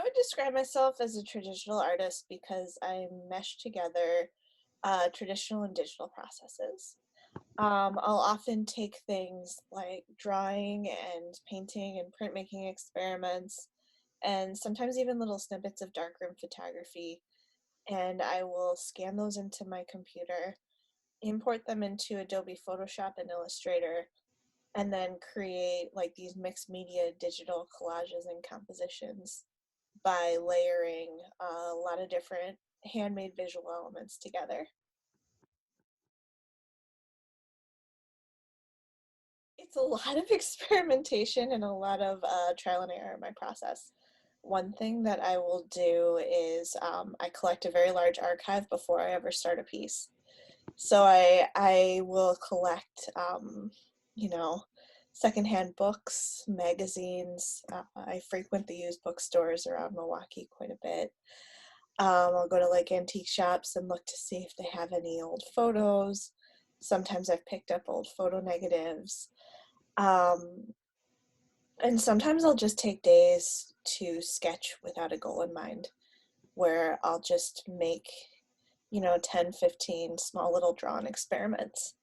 would describe myself as a traditional artist because I mesh together traditional and digital processes. I'll often take things like drawing and painting and printmaking experiments, and sometimes even little snippets of darkroom photography, and I will scan those into my computer, import them into Adobe Photoshop and Illustrator, and then create like these mixed media digital collages and compositions by layering a lot of different handmade visual elements together. It's a lot of experimentation and a lot of trial and error in my process. One thing that I will do is I collect a very large archive before I ever start a piece. So I will collect, you know, secondhand books, magazines. I frequent the used bookstores around Milwaukee quite a bit. I'll go to like antique shops and look to see if they have any old photos. Sometimes I've picked up old photo negatives. Um, and sometimes I'll just take days to sketch without a goal in mind, where I'll just make, 10, 15 small little drawn experiments.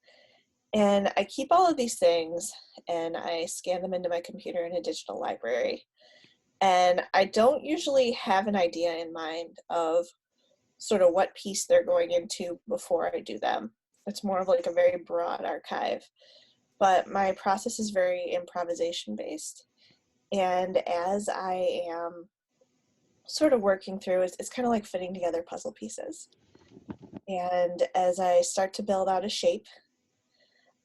And I keep all of these things and I scan them into my computer in a digital library. And I don't usually have an idea in mind of sort of what piece they're going into before I do them. It's more of like a very broad archive. But my process is very improvisation based. And as I am sort of working through, it's kind of like fitting together puzzle pieces. And as I start to build out a shape,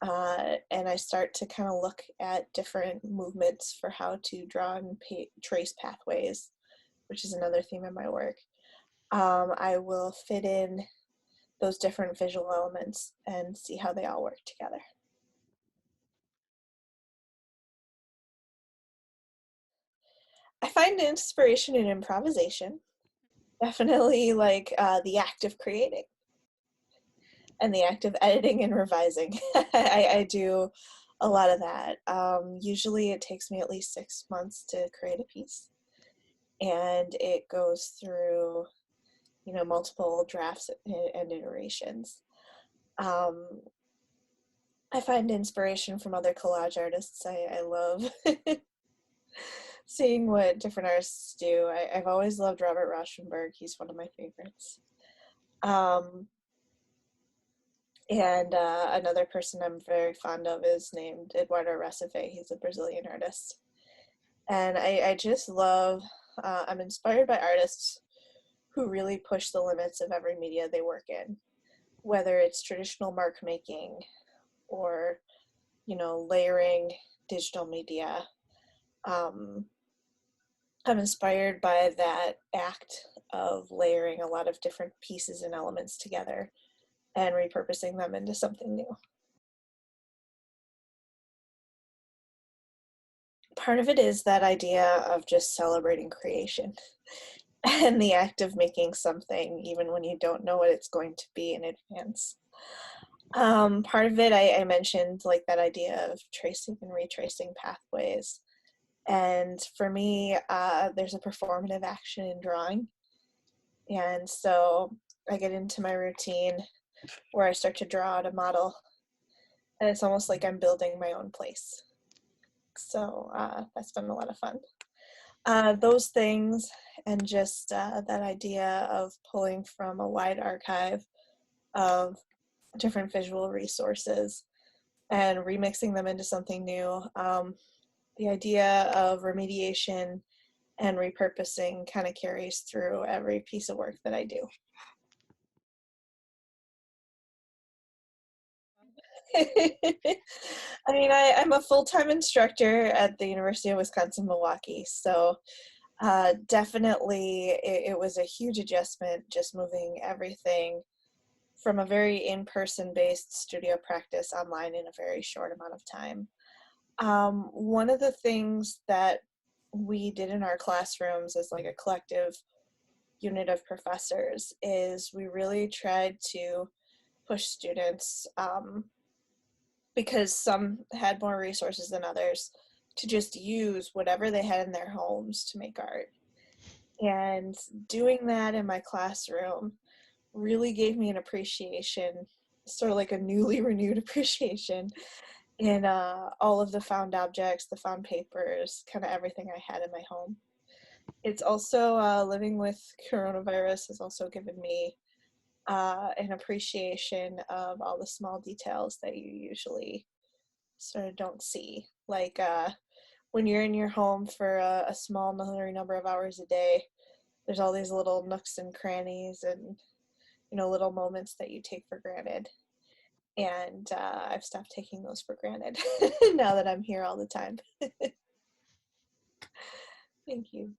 and I start to kind of look at different movements for how to draw and trace pathways, which is another theme in my work, I will fit in those different visual elements and see how they all work together. I find inspiration in improvisation, definitely like the act of creating and the act of editing and revising. I do a lot of that. Usually it takes me at least 6 months to create a piece, and it goes through, multiple drafts and iterations. Um, I find inspiration from other collage artists. I love seeing what different artists do. I've always loved Robert Rauschenberg. He's one of my favorites. Um, and another person I'm very fond of is named Eduardo Recife. He's a Brazilian artist. And I just love, I'm inspired by artists who really push the limits of every media they work in, whether it's traditional mark making or, layering digital media. Um, I'm inspired by that act of layering a lot of different pieces and elements together and repurposing them into something new. Part of it is that idea of just celebrating creation and the act of making something even when you don't know what it's going to be in advance. Part of it, I mentioned like that idea of tracing and retracing pathways. And for me, there's a performative action in drawing. And so I get into my routine where I start to draw out a model, and it's almost like I'm building my own place. So that's been a lot of fun. Those things, and just that idea of pulling from a wide archive of different visual resources and remixing them into something new. The idea of remediation and repurposing kind of carries through every piece of work that I do. I mean, I'm a full-time instructor at the University of Wisconsin-Milwaukee, so definitely it was a huge adjustment just moving everything from a very in-person based studio practice online in a very short amount of time. One of the things that we did in our classrooms as like a collective unit of professors is we really tried to push students, because some had more resources than others, to just use whatever they had in their homes to make art. And doing that in my classroom really gave me an appreciation, sort of like a newly renewed appreciation in all of the found objects, the found papers, kind of everything I had in my home. It's also living with coronavirus has also given me an appreciation of all the small details that you usually sort of don't see. Like when you're in your home for a small number of hours a day, there's all these little nooks and crannies and, you know, little moments that you take for granted. And I've stopped taking those for granted now that I'm here all the time. Thank you.